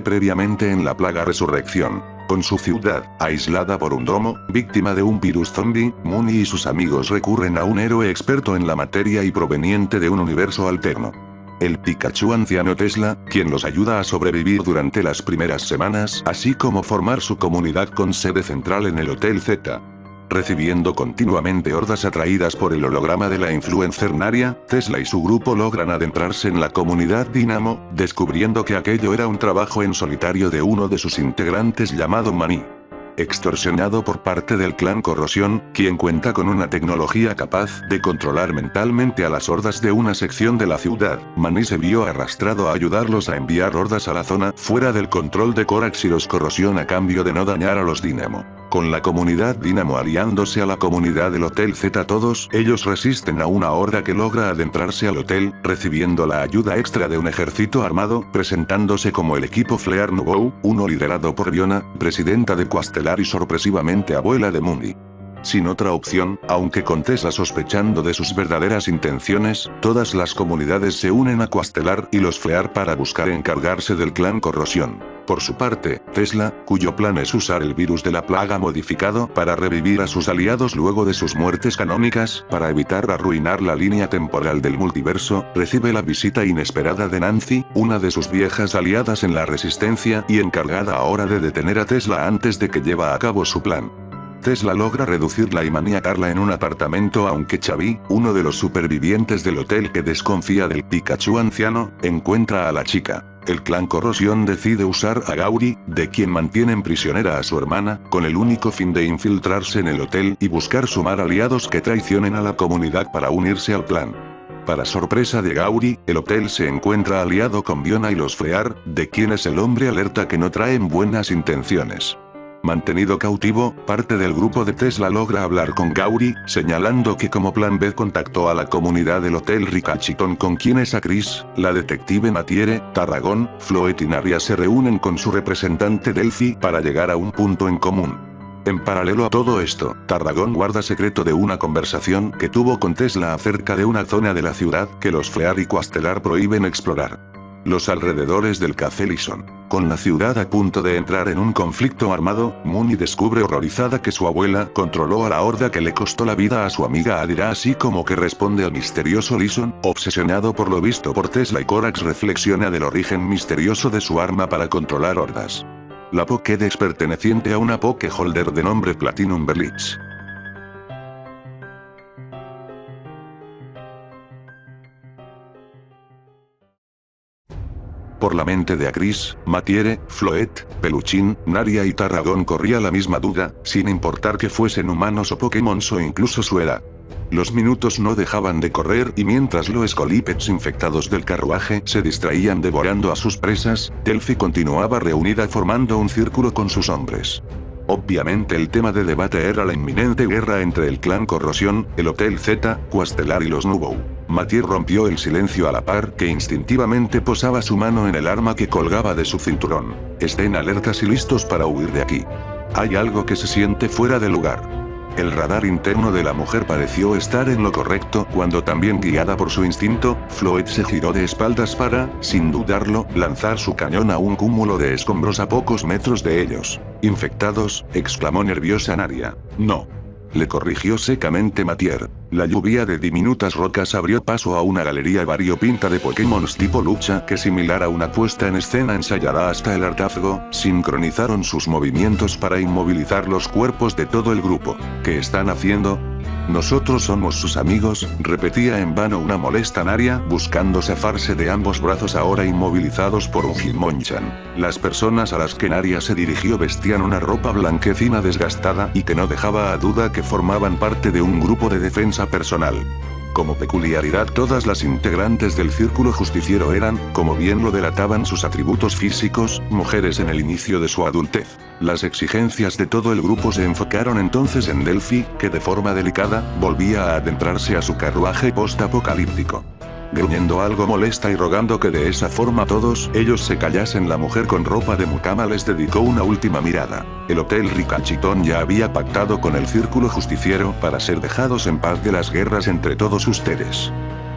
previamente en la plaga Resurrección. Con su ciudad, aislada por un domo, víctima de un virus zombie, Mooney y sus amigos recurren a un héroe experto en la materia y proveniente de un universo alterno. El Pikachu anciano Tesla, quien los ayuda a sobrevivir durante las primeras semanas, así como formar su comunidad con sede central en el Hotel Z. Recibiendo continuamente hordas atraídas por el holograma de la influencer Naria, Tesla y su grupo logran adentrarse en la comunidad Dynamo, descubriendo que aquello era un trabajo en solitario de uno de sus integrantes llamado Manny. Extorsionado por parte del clan Corrosión, quien cuenta con una tecnología capaz de controlar mentalmente a las hordas de una sección de la ciudad, Manny se vio arrastrado a ayudarlos a enviar hordas a la zona fuera del control de Corax y los Corrosión a cambio de no dañar a los Dynamo. Con la comunidad Dynamo aliándose a la comunidad del Hotel Z, todos ellos resisten a una horda que logra adentrarse al hotel, recibiendo la ayuda extra de un ejército armado, presentándose como el equipo Flear Nouveau, uno liderado por Fiona, presidenta de Quastellar y sorpresivamente abuela de Mooney. Sin otra opción, aunque con Tesla sospechando de sus verdaderas intenciones, todas las comunidades se unen a Quastellar y los Flear para buscar encargarse del clan Corrosión. Por su parte, Tesla, cuyo plan es usar el virus de la plaga modificado para revivir a sus aliados luego de sus muertes canónicas, para evitar arruinar la línea temporal del multiverso, recibe la visita inesperada de Nancy, una de sus viejas aliadas en la resistencia y encargada ahora de detener a Tesla antes de que lleve a cabo su plan. Tesla logra reducirla y maniacarla en un apartamento, aunque Xavi, uno de los supervivientes del hotel que desconfía del Pikachu anciano, encuentra a la chica. El clan Corrosión decide usar a Gauri, de quien mantienen prisionera a su hermana, con el único fin de infiltrarse en el hotel y buscar sumar aliados que traicionen a la comunidad para unirse al plan. Para sorpresa de Gauri, el hotel se encuentra aliado con Fiona y los Flear, de quienes el hombre alerta que no traen buenas intenciones. Mantenido cautivo, parte del grupo de Tesla logra hablar con Gauri, señalando que como plan B contactó a la comunidad del Hotel Ricachiton, con quienes a Chris, la detective Matiere, Tarragón, Floet y Naria se reúnen con su representante Delphi para llegar a un punto en común. En paralelo a todo esto, Tarragón guarda secreto de una conversación que tuvo con Tesla acerca de una zona de la ciudad que los Flear y Quastellar prohíben explorar. Los alrededores del Café Lison. Con la ciudad a punto de entrar en un conflicto armado, Mooney descubre horrorizada que su abuela controló a la horda que le costó la vida a su amiga Adira, así como que responde al misterioso Lison, obsesionado por lo visto por Tesla y Corax reflexiona del origen misterioso de su arma para controlar hordas. La Pokédex perteneciente a una Pokéholder de nombre Platinum Berlitz. Por la mente de Chris, Matiere, Floet, Peluchín, Naria y Tarragón corría la misma duda, sin importar que fuesen humanos o Pokémon o incluso su edad. Los minutos no dejaban de correr y mientras los Scolipeds infectados del carruaje se distraían devorando a sus presas, Delphi continuaba reunida formando un círculo con sus hombres. Obviamente el tema de debate era la inminente guerra entre el clan Corrosión, el Hotel Z, Quastellar y los Nouveau. Matier rompió el silencio a la par que instintivamente posaba su mano en el arma que colgaba de su cinturón. Estén alertas y listos para huir de aquí. Hay algo que se siente fuera de lugar. El radar interno de la mujer pareció estar en lo correcto cuando, también guiada por su instinto, Floet se giró de espaldas para, sin dudarlo, lanzar su cañón a un cúmulo de escombros a pocos metros de ellos. «Infectados», exclamó nerviosa Naria. «No», le corrigió secamente Matier. La lluvia de diminutas rocas abrió paso a una galería variopinta de Pokémon tipo lucha que, similar a una puesta en escena ensayada hasta el hartazgo, sincronizaron sus movimientos para inmovilizar los cuerpos de todo el grupo. ¿Qué están haciendo? «Nosotros somos sus amigos», repetía en vano una molesta Naria, buscando zafarse de ambos brazos ahora inmovilizados por un Hitmonchan. Las personas a las que Naria se dirigió vestían una ropa blanquecina desgastada y que no dejaba a duda que formaban parte de un grupo de defensa personal. Como peculiaridad, todas las integrantes del círculo justiciero eran, como bien lo delataban sus atributos físicos, mujeres en el inicio de su adultez. Las exigencias de todo el grupo se enfocaron entonces en Delphi, que de forma delicada, volvía a adentrarse a su carruaje post-apocalíptico. Gruñendo algo molesta y rogando que de esa forma todos ellos se callasen, la mujer con ropa de mucama les dedicó una última mirada. El Hotel Ricachiton ya había pactado con el círculo justiciero para ser dejados en paz de las guerras entre todos ustedes.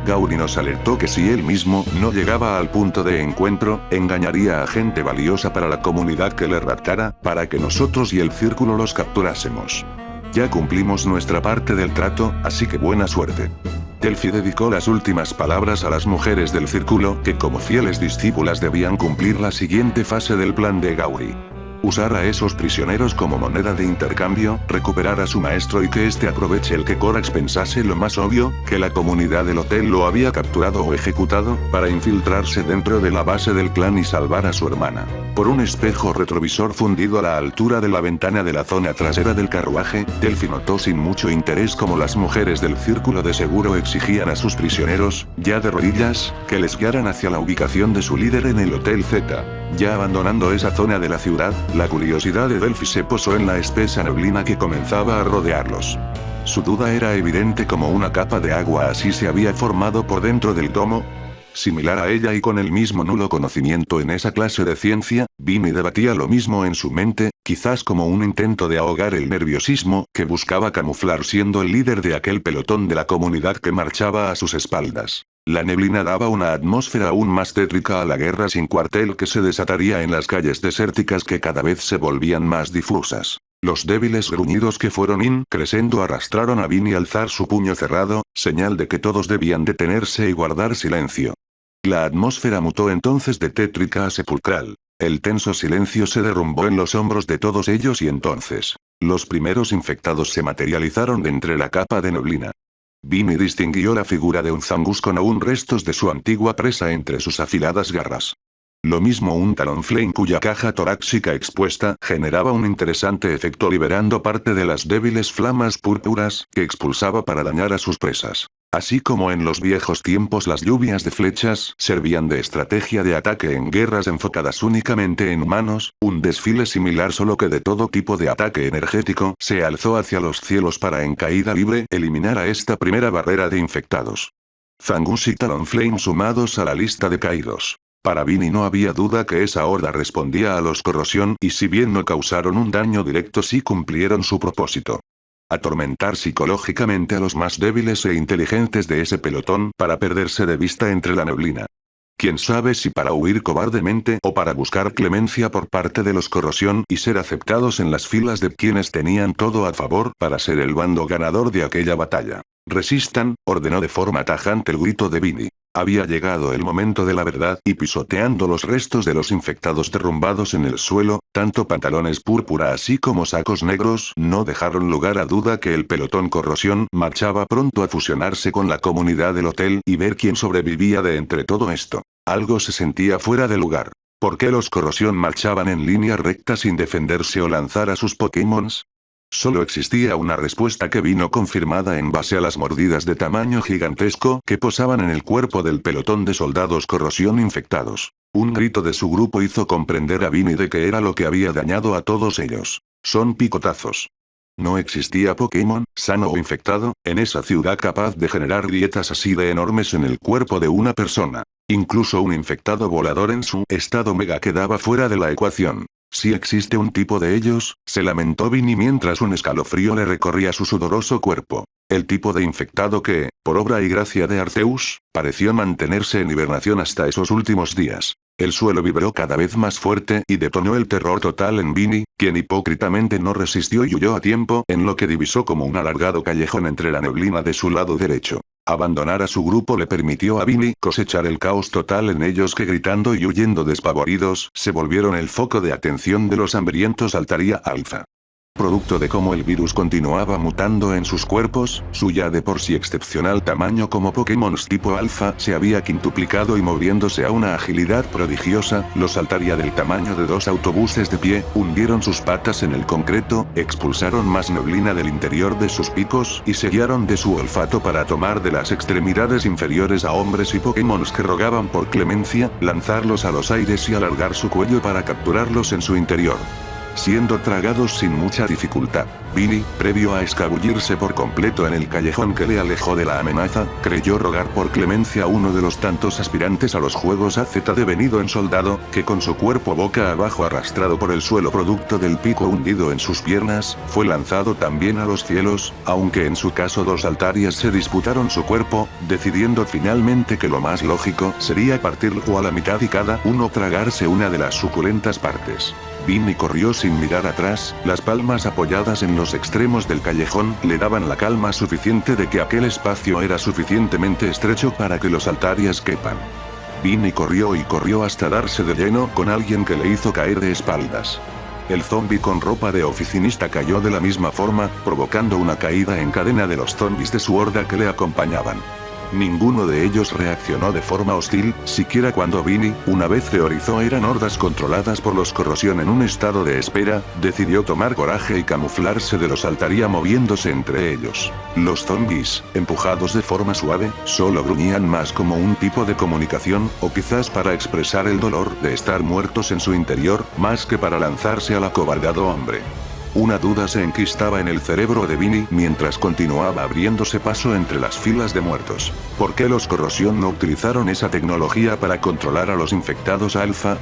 Gauri nos alertó que si él mismo no llegaba al punto de encuentro, engañaría a gente valiosa para la comunidad que le raptara, para que nosotros y el círculo los capturásemos. Ya cumplimos nuestra parte del trato, así que buena suerte. Delphi dedicó las últimas palabras a las mujeres del círculo, que como fieles discípulas debían cumplir la siguiente fase del plan de Gauri. Usar a esos prisioneros como moneda de intercambio, recuperar a su maestro y que éste aproveche el que Corax pensase lo más obvio, que la comunidad del hotel lo había capturado o ejecutado, para infiltrarse dentro de la base del clan y salvar a su hermana. Por un espejo retrovisor fundido a la altura de la ventana de la zona trasera del carruaje, Delphi notó sin mucho interés cómo las mujeres del círculo de seguro exigían a sus prisioneros, ya de rodillas, que les guiaran hacia la ubicación de su líder en el Hotel Z. Ya abandonando esa zona de la ciudad, la curiosidad de Delphi se posó en la espesa neblina que comenzaba a rodearlos. Su duda era evidente como una capa de agua así se había formado por dentro del domo. Similar a ella y con el mismo nulo conocimiento en esa clase de ciencia, Vinny debatía lo mismo en su mente, quizás como un intento de ahogar el nerviosismo que buscaba camuflar siendo el líder de aquel pelotón de la comunidad que marchaba a sus espaldas. La neblina daba una atmósfera aún más tétrica a la guerra sin cuartel que se desataría en las calles desérticas que cada vez se volvían más difusas. Los débiles gruñidos que fueron in crescendo arrastraron a Vinny a alzar su puño cerrado, señal de que todos debían detenerse y guardar silencio. La atmósfera mutó entonces de tétrica a sepulcral. El tenso silencio se derrumbó en los hombros de todos ellos y entonces, los primeros infectados se materializaron de entre la capa de neblina. Vinny distinguió la figura de un Zangus con aún restos de su antigua presa entre sus afiladas garras. Lo mismo un Talonflame cuya caja torácica expuesta generaba un interesante efecto liberando parte de las débiles flamas púrpuras que expulsaba para dañar a sus presas. Así como en los viejos tiempos las lluvias de flechas servían de estrategia de ataque en guerras enfocadas únicamente en humanos, un desfile similar solo que de todo tipo de ataque energético se alzó hacia los cielos para en caída libre eliminar a esta primera barrera de infectados. Zangus y Talonflame sumados a la lista de caídos. Para Vinny no había duda que esa horda respondía a los corrosión y si bien no causaron un daño directo sí cumplieron su propósito. Atormentar psicológicamente a los más débiles e inteligentes de ese pelotón para perderse de vista entre la neblina. Quién sabe si para huir cobardemente o para buscar clemencia por parte de los corrosión y ser aceptados en las filas de quienes tenían todo a favor para ser el bando ganador de aquella batalla. Resistan, ordenó de forma tajante el grito de Vinny. Había llegado el momento de la verdad y pisoteando los restos de los infectados derrumbados en el suelo, tanto pantalones púrpura así como sacos negros no dejaron lugar a duda que el pelotón corrosión marchaba pronto a fusionarse con la comunidad del hotel y ver quién sobrevivía de entre todo esto. Algo se sentía fuera de lugar. ¿Por qué los corrosión marchaban en línea recta sin defenderse o lanzar a sus Pokémons? Solo existía una respuesta que vino confirmada en base a las mordidas de tamaño gigantesco que posaban en el cuerpo del pelotón de soldados corrosión infectados. Un grito de su grupo hizo comprender a Vinny de que era lo que había dañado a todos ellos. Son picotazos. No existía Pokémon, sano o infectado, en esa ciudad capaz de generar grietas así de enormes en el cuerpo de una persona. Incluso un infectado volador en su estado mega quedaba fuera de la ecuación. Si existe un tipo de ellos, se lamentó Vinny mientras un escalofrío le recorría su sudoroso cuerpo. El tipo de infectado que, por obra y gracia de Arceus, pareció mantenerse en hibernación hasta esos últimos días. El suelo vibró cada vez más fuerte y detonó el terror total en Vinny, quien hipócritamente no resistió y huyó a tiempo en lo que divisó como un alargado callejón entre la neblina de su lado derecho. Abandonar a su grupo le permitió a Vinny cosechar el caos total en ellos que gritando y huyendo despavoridos se volvieron el foco de atención de los hambrientos Altaria Alpha. Producto de cómo el virus continuaba mutando en sus cuerpos, su ya de por sí excepcional tamaño como Pokémon tipo Alpha se había quintuplicado y moviéndose a una agilidad prodigiosa, los Altaria del tamaño de 2 autobuses de pie, hundieron sus patas en el concreto, expulsaron más neblina del interior de sus picos y se guiaron de su olfato para tomar de las extremidades inferiores a hombres y Pokémon que rogaban por clemencia, lanzarlos a los aires y alargar su cuello para capturarlos en su interior. siendo tragados sin mucha dificultad. Vinny, previo a escabullirse por completo en el callejón que le alejó de la amenaza, creyó rogar por clemencia a uno de los tantos aspirantes a los juegos AZ devenido en soldado, que con su cuerpo boca abajo arrastrado por el suelo producto del pico hundido en sus piernas, fue lanzado también a los cielos, aunque en su caso dos altarias se disputaron su cuerpo, decidiendo finalmente que lo más lógico sería partirlo a la mitad y cada uno tragarse una de las suculentas partes. Vinny corrió sin mirar atrás, las palmas apoyadas en los extremos del callejón le daban la calma suficiente de que aquel espacio era suficientemente estrecho para que los altarias quepan. Vinny corrió y corrió hasta darse de lleno con alguien que le hizo caer de espaldas. El zombi con ropa de oficinista cayó de la misma forma, provocando una caída en cadena de los zombis de su horda que le acompañaban. Ninguno de ellos reaccionó de forma hostil, siquiera cuando Vinny, una vez teorizó eran hordas controladas por los corrosión en un estado de espera, decidió tomar coraje y camuflarse de los altaría moviéndose entre ellos. Los zombies, empujados de forma suave, solo gruñían más como un tipo de comunicación, o quizás para expresar el dolor de estar muertos en su interior, más que para lanzarse al acobardado hombre. Una duda se enquistaba en el cerebro de Vinny mientras continuaba abriéndose paso entre las filas de muertos. ¿Por qué los corrosión no utilizaron esa tecnología para controlar a los infectados alfa?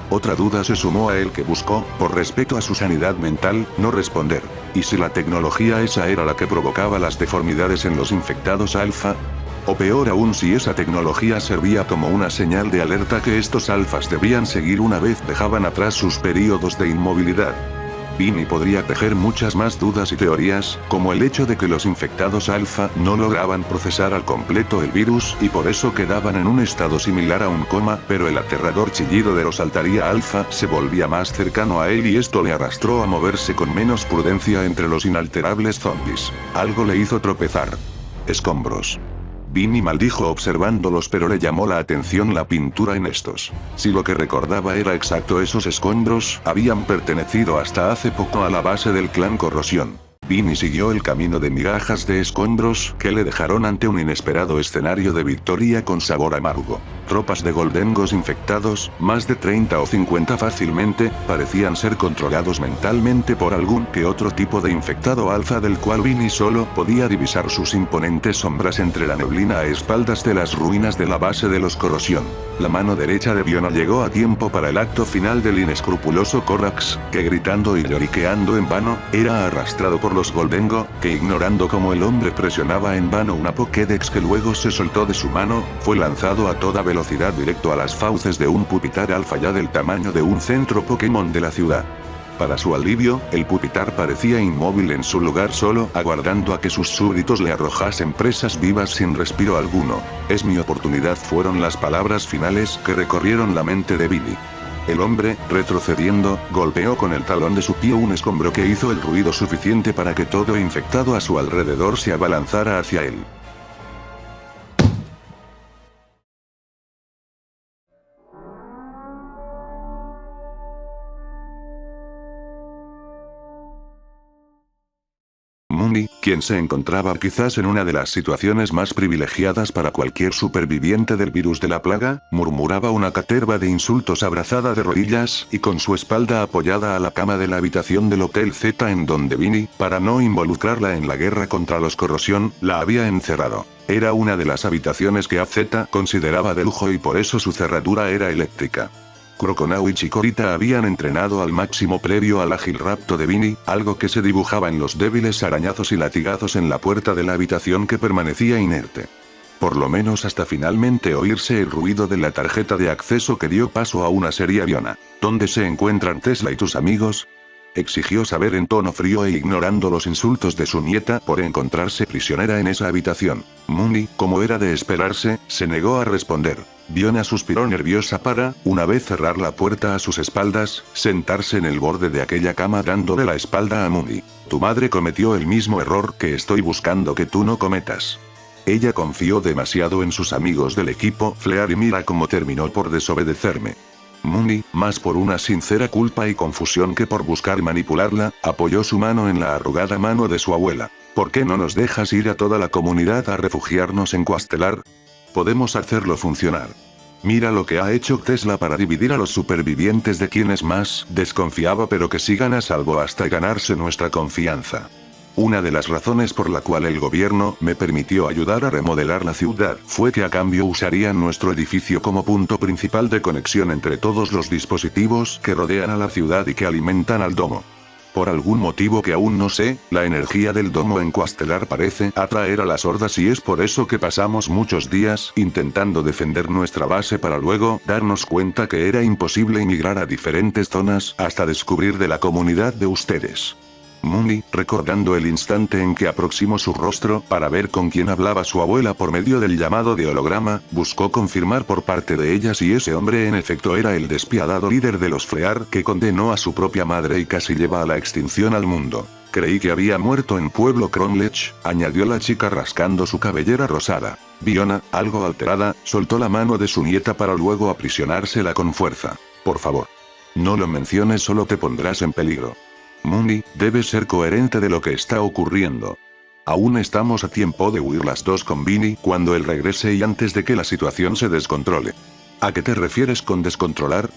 Otra duda se sumó a él que buscó, por respeto a su sanidad mental, no responder. ¿Y si la tecnología esa era la que provocaba las deformidades en los infectados alfa? O peor aún si esa tecnología servía como una señal de alerta que estos alfas debían seguir una vez dejaban atrás sus períodos de inmovilidad. Vinny podría tejer muchas más dudas y teorías, como el hecho de que los infectados alfa no lograban procesar al completo el virus y por eso quedaban en un estado similar a un coma, pero el aterrador chillido de los altaría alfa se volvía más cercano a él y esto le arrastró a moverse con menos prudencia entre los inalterables zombies. Algo le hizo tropezar. Escombros. Vinny maldijo observándolos, pero le llamó la atención la pintura en estos. Si lo que recordaba era exacto, esos escombros habían pertenecido hasta hace poco a la base del clan Corrosión. Vinny siguió el camino de migajas de escombros que le dejaron ante un inesperado escenario de victoria con sabor amargo. Tropas de goldengos infectados, más de 30 o 50 fácilmente, parecían ser controlados mentalmente por algún que otro tipo de infectado alfa del cual Vinny solo podía divisar sus imponentes sombras entre la neblina a espaldas de las ruinas de la base de los Corrosión. La mano derecha de Biona llegó a tiempo para el acto final del inescrupuloso Korax, que gritando y lloriqueando en vano, era arrastrado por los Goldengo, que ignorando cómo el hombre presionaba en vano una Pokédex que luego se soltó de su mano, fue lanzado a toda velocidad directo a las fauces de un pupitar alfa ya del tamaño de un centro Pokémon de la ciudad. Para su alivio, el pupitar parecía inmóvil en su lugar solo aguardando a que sus súbditos le arrojasen presas vivas sin respiro alguno. Es mi oportunidad, fueron las palabras finales que recorrieron la mente de Vinny. El hombre, retrocediendo, golpeó con el talón de su pie un escombro que hizo el ruido suficiente para que todo infectado a su alrededor se abalanzara hacia él. Mooney, quien se encontraba quizás en una de las situaciones más privilegiadas para cualquier superviviente del virus de la plaga, murmuraba una caterva de insultos abrazada de rodillas y con su espalda apoyada a la cama de la habitación del Hotel Z en donde Vinny, para no involucrarla en la guerra contra los Corrosión, la había encerrado. Era una de las habitaciones que AZ consideraba de lujo y por eso su cerradura era eléctrica. Croconau y Chikorita habían entrenado al máximo previo al ágil rapto de Vinny, algo que se dibujaba en los débiles arañazos y latigazos en la puerta de la habitación que permanecía inerte. Por lo menos hasta finalmente oírse el ruido de la tarjeta de acceso que dio paso a una seria Biona. ¿Dónde se encuentran Tesla y tus amigos?, exigió saber en tono frío e ignorando los insultos de su nieta por encontrarse prisionera en esa habitación. Mooney, como era de esperarse, se negó a responder. Biona suspiró nerviosa para, una vez cerrar la puerta a sus espaldas, sentarse en el borde de aquella cama dándole la espalda a Mooney. Tu madre cometió el mismo error que estoy buscando que tú no cometas. Ella confió demasiado en sus amigos del equipo Flear y mira cómo terminó por desobedecerme. Mooney, más por una sincera culpa y confusión que por buscar manipularla, apoyó su mano en la arrugada mano de su abuela. ¿Por qué no nos dejas ir a toda la comunidad a refugiarnos en Cuastelar? Podemos hacerlo funcionar. Mira lo que ha hecho Tesla para dividir a los supervivientes de quienes más desconfiaba, pero que sigan a salvo hasta ganarse nuestra confianza. Una de las razones por la cual el gobierno me permitió ayudar a remodelar la ciudad fue que a cambio usarían nuestro edificio como punto principal de conexión entre todos los dispositivos que rodean a la ciudad y que alimentan al domo. Por algún motivo que aún no sé, la energía del domo en Cuastelar parece atraer a las hordas y es por eso que pasamos muchos días intentando defender nuestra base para luego darnos cuenta que era imposible emigrar a diferentes zonas hasta descubrir de la comunidad de ustedes. Mooney, recordando el instante en que aproximó su rostro para ver con quién hablaba su abuela por medio del llamado de holograma, buscó confirmar por parte de ella si ese hombre en efecto era el despiadado líder de los Frear que condenó a su propia madre y casi lleva a la extinción al mundo. Creí que había muerto en Pueblo Cronlech, añadió la chica rascando su cabellera rosada. Fiona, algo alterada, soltó la mano de su nieta para luego aprisionársela con fuerza. Por favor. No lo menciones, solo te pondrás en peligro. Mooney, debes ser coherente de lo que está ocurriendo. Aún estamos a tiempo de huir las dos con Vinny cuando él regrese y antes de que la situación se descontrole. ¿A qué te refieres con descontrolar?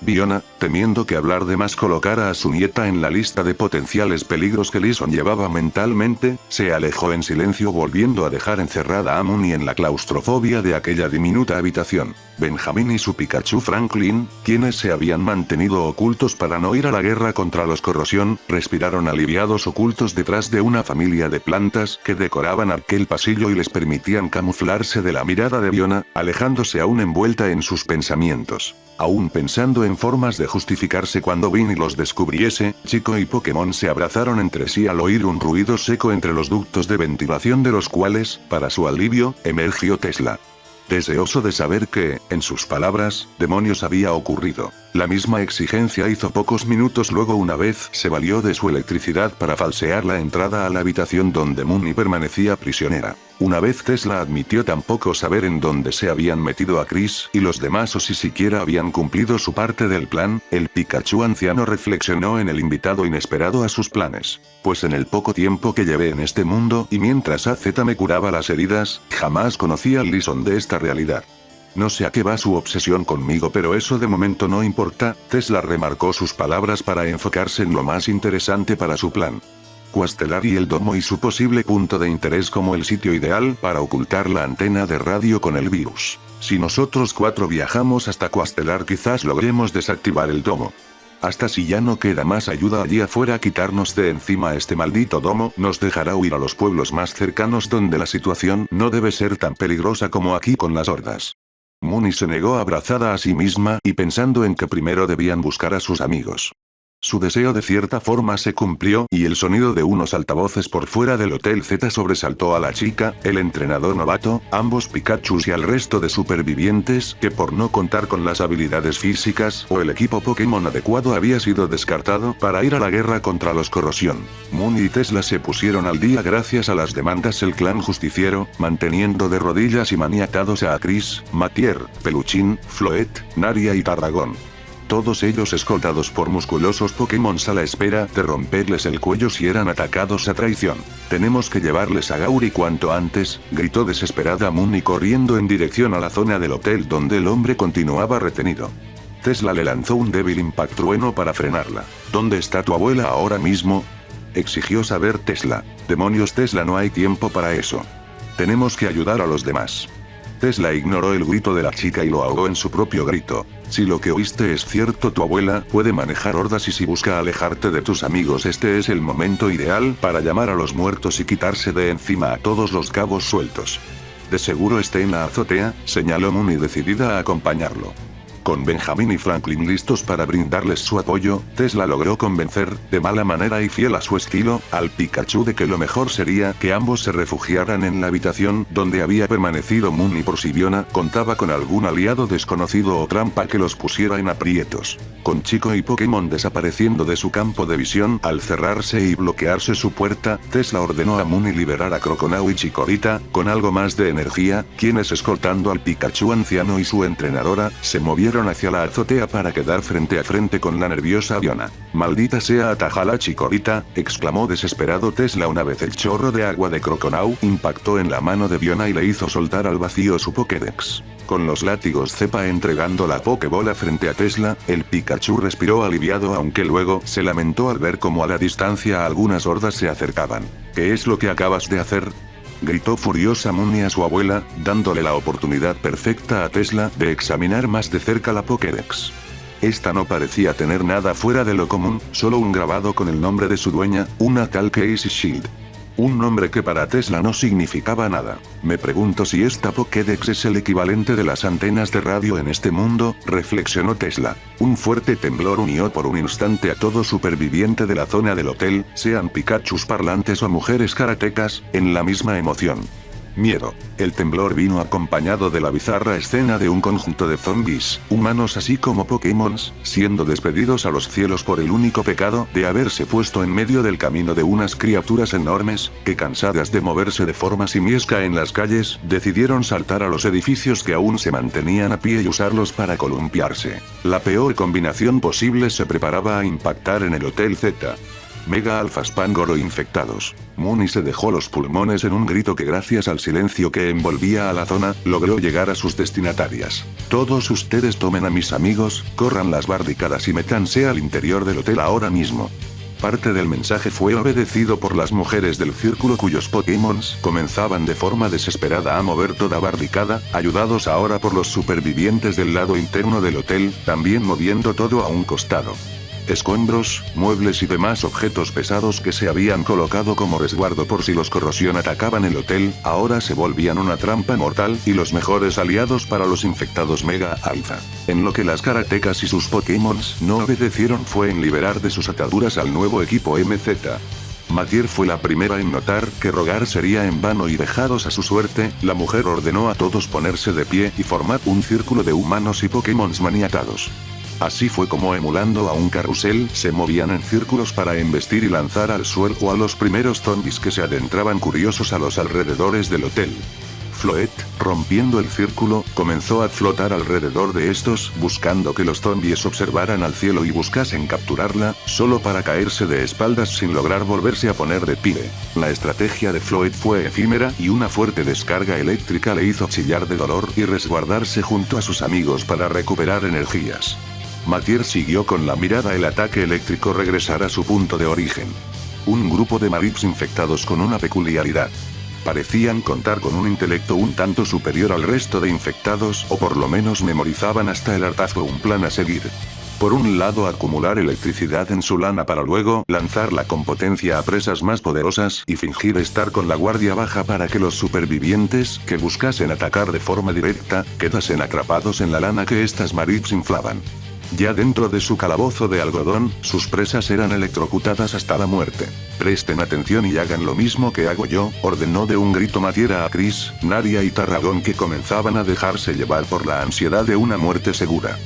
Fiona, temiendo que hablar de más colocara a su nieta en la lista de potenciales peligros que Lison llevaba mentalmente, se alejó en silencio volviendo a dejar encerrada a Mooney en la claustrofobia de aquella diminuta habitación. Benjamin y su Pikachu Franklin, quienes se habían mantenido ocultos para no ir a la guerra contra los Corrosión, respiraron aliviados ocultos detrás de una familia de plantas que decoraban aquel pasillo y les permitían camuflarse de la mirada de Fiona, alejándose aún envuelta en sus pensamientos. Aún pensando en formas de justificarse cuando Vinny los descubriese, Chico y Pokémon se abrazaron entre sí al oír un ruido seco entre los ductos de ventilación de los cuales, para su alivio, emergió Tesla. Deseoso de saber qué, en sus palabras, demonios había ocurrido. La misma exigencia hizo pocos minutos luego una vez se valió de su electricidad para falsear la entrada a la habitación donde Mooney permanecía prisionera. Una vez Tesla admitió tampoco saber en dónde se habían metido a Chris y los demás o si siquiera habían cumplido su parte del plan, el Pikachu anciano reflexionó en el invitado inesperado a sus planes. Pues en el poco tiempo que llevé en este mundo y mientras AZ me curaba las heridas, jamás conocí al Lison de esta realidad. No sé a qué va su obsesión conmigo, pero eso de momento no importa, Tesla remarcó sus palabras para enfocarse en lo más interesante para su plan. Cuastelar y el domo y su posible punto de interés como el sitio ideal para ocultar la antena de radio con el virus. Si nosotros 4 viajamos hasta Cuastelar quizás logremos desactivar el domo. Hasta si ya no queda más ayuda allí afuera, quitarnos de encima este maldito domo nos dejará huir a los pueblos más cercanos donde la situación no debe ser tan peligrosa como aquí con las hordas. Mooney se negó abrazada a sí misma y pensando en que primero debían buscar a sus amigos. Su deseo de cierta forma se cumplió y el sonido de unos altavoces por fuera del Hotel Z sobresaltó a la chica, el entrenador novato, ambos Pikachus y al resto de supervivientes que por no contar con las habilidades físicas o el equipo Pokémon adecuado había sido descartado para ir a la guerra contra los Corrosión. Mooney y Tesla se pusieron al día gracias a las demandas del clan justiciero, manteniendo de rodillas y maniatados a Chris, Matier, Peluchín, Floet, Naria y Tarragón. Todos ellos escoltados por musculosos Pokémon a la espera de romperles el cuello si eran atacados a traición. Tenemos que llevarles a Gauri cuanto antes, gritó desesperada Mooney corriendo en dirección a la zona del hotel donde el hombre continuaba retenido. Tesla le lanzó un débil impactrueno para frenarla. ¿Dónde está tu abuela ahora mismo?, exigió saber Tesla. Demonios Tesla, no hay tiempo para eso. Tenemos que ayudar a los demás. Tesla ignoró el grito de la chica y lo ahogó en su propio grito. Si lo que oíste es cierto, tu abuela puede manejar hordas y si busca alejarte de tus amigos, este es el momento ideal para llamar a los muertos y quitarse de encima a todos los cabos sueltos. De seguro esté en la azotea, señaló Mooney decidida a acompañarlo. Con Benjamin y Franklin listos para brindarles su apoyo, Tesla logró convencer, de mala manera y fiel a su estilo, al Pikachu de que lo mejor sería que ambos se refugiaran en la habitación donde había permanecido Mooney por si Fiona contaba con algún aliado desconocido o trampa que los pusiera en aprietos. Con Chico y Pokémon desapareciendo de su campo de visión al cerrarse y bloquearse su puerta, Tesla ordenó a Mooney liberar a Croconaw y Chikorita, con algo más de energía, quienes escoltando al Pikachu anciano y su entrenadora, se movieron corrieron hacia la azotea para quedar frente a frente con la nerviosa Fiona. «Maldita sea, atajala chicorita», exclamó desesperado Tesla una vez el chorro de agua de Croconaw impactó en la mano de Fiona y le hizo soltar al vacío su Pokédex. Con los látigos cepa entregando la Pokébola frente a Tesla, el Pikachu respiró aliviado aunque luego se lamentó al ver cómo a la distancia algunas hordas se acercaban. «¿Qué es lo que acabas de hacer?», gritó furiosa Mooney a su abuela, dándole la oportunidad perfecta a Tesla de examinar más de cerca la Pokédex. Esta no parecía tener nada fuera de lo común, solo un grabado con el nombre de su dueña, una tal Casey Shield. Un nombre que para Tesla no significaba nada. «Me pregunto si esta Pokédex es el equivalente de las antenas de radio en este mundo», reflexionó Tesla. Un fuerte temblor unió por un instante a todo superviviente de la zona del hotel, sean Pikachus parlantes o mujeres karatecas, en la misma emoción. Miedo. El temblor vino acompañado de la bizarra escena de un conjunto de zombies, humanos así como Pokémons, siendo despedidos a los cielos por el único pecado de haberse puesto en medio del camino de unas criaturas enormes, que cansadas de moverse de forma simiesca en las calles, decidieron saltar a los edificios que aún se mantenían a pie y usarlos para columpiarse. La peor combinación posible se preparaba a impactar en el Hotel Z. Mega Alpha Spangoro infectados. Mooney se dejó los pulmones en un grito que gracias al silencio que envolvía a la zona, logró llegar a sus destinatarias. «Todos ustedes tomen a mis amigos, corran las barricadas y métanse al interior del hotel ahora mismo». Parte del mensaje fue obedecido por las mujeres del círculo cuyos Pokémons comenzaban de forma desesperada a mover toda barricada, ayudados ahora por los supervivientes del lado interno del hotel, también moviendo todo a un costado. Escombros, muebles y demás objetos pesados que se habían colocado como resguardo por si los corrosión atacaban el hotel, ahora se volvían una trampa mortal y los mejores aliados para los infectados Mega Alpha. En lo que las karatecas y sus Pokémons no obedecieron fue en liberar de sus ataduras al nuevo equipo MZ. Matier fue la primera en notar que rogar sería en vano y dejados a su suerte, la mujer ordenó a todos ponerse de pie y formar un círculo de humanos y Pokémons maniatados. Así fue como emulando a un carrusel, se movían en círculos para embestir y lanzar al suelo a los primeros zombies que se adentraban curiosos a los alrededores del hotel. Floet, rompiendo el círculo, comenzó a flotar alrededor de estos, buscando que los zombies observaran al cielo y buscasen capturarla, solo para caerse de espaldas sin lograr volverse a poner de pie. La estrategia de Floet fue efímera y una fuerte descarga eléctrica le hizo chillar de dolor y resguardarse junto a sus amigos para recuperar energías. Matier siguió con la mirada el ataque eléctrico regresar a su punto de origen. Un grupo de Marips infectados con una peculiaridad. Parecían contar con un intelecto un tanto superior al resto de infectados o por lo menos memorizaban hasta el hartazgo un plan a seguir. Por un lado acumular electricidad en su lana para luego lanzarla con potencia a presas más poderosas y fingir estar con la guardia baja para que los supervivientes que buscasen atacar de forma directa, quedasen atrapados en la lana que estas Marips inflaban. Ya dentro de su calabozo de algodón, sus presas eran electrocutadas hasta la muerte. «Presten atención y hagan lo mismo que hago yo», ordenó de un grito Matier a Chris, Naria y Tarragón que comenzaban a dejarse llevar por la ansiedad de una muerte segura.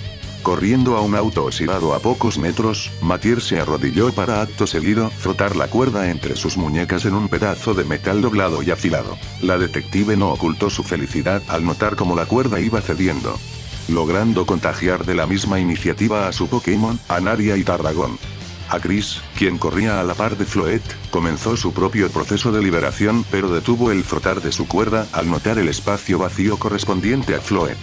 Corriendo a un auto oxidado a pocos metros, Matier se arrodilló para acto seguido frotar la cuerda entre sus muñecas en un pedazo de metal doblado y afilado. La detective no ocultó su felicidad al notar cómo la cuerda iba cediendo, logrando contagiar de la misma iniciativa a su Pokémon, a Naria y Tarragón. A Chris, quien corría a la par de Floet, comenzó su propio proceso de liberación pero detuvo el frotar de su cuerda al notar el espacio vacío correspondiente a Floet.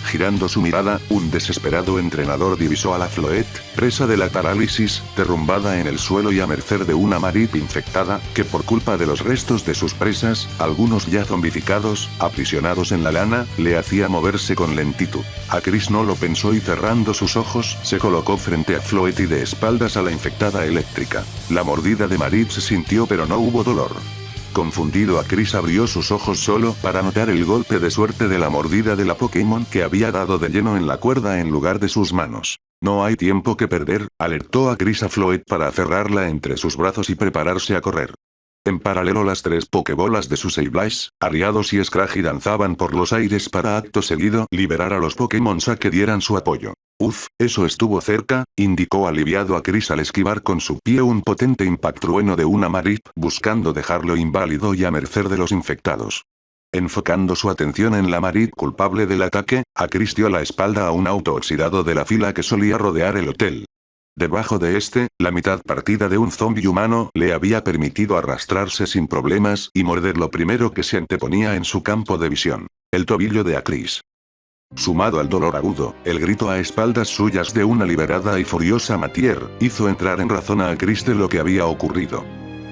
Girando su mirada, un desesperado entrenador divisó a la Floet, presa de la parálisis, derrumbada en el suelo y a merced de una Marip infectada, que por culpa de los restos de sus presas, algunos ya zombificados, aprisionados en la lana, le hacía moverse con lentitud. A Chris no lo pensó y cerrando sus ojos, se colocó frente a Floet y de espaldas a la infectada eléctrica. La mordida de Marip se sintió pero no hubo dolor. Confundido, a Chris abrió sus ojos solo para notar el golpe de suerte de la mordida de la Pokémon que había dado de lleno en la cuerda en lugar de sus manos. «No hay tiempo que perder», alertó a Chris a Floet para aferrarla entre sus brazos y prepararse a correr. En paralelo las tres Pokébolas de su Sableye, Ariados y Scraggy danzaban por los aires para acto seguido liberar a los Pokémons a que dieran su apoyo. «Uf, eso estuvo cerca», indicó aliviado a Chris al esquivar con su pie un potente impactrueno de una Marip, buscando dejarlo inválido y a merced de los infectados. Enfocando su atención en la Marit culpable del ataque, acristió la espalda a un auto oxidado de la fila que solía rodear el hotel. Debajo de este, la mitad partida de un zombi humano le había permitido arrastrarse sin problemas y morder lo primero que se anteponía en su campo de visión: el tobillo de Acris. Sumado al dolor agudo, el grito a espaldas suyas de una liberada y furiosa Matier, hizo entrar en razón a Acris de lo que había ocurrido.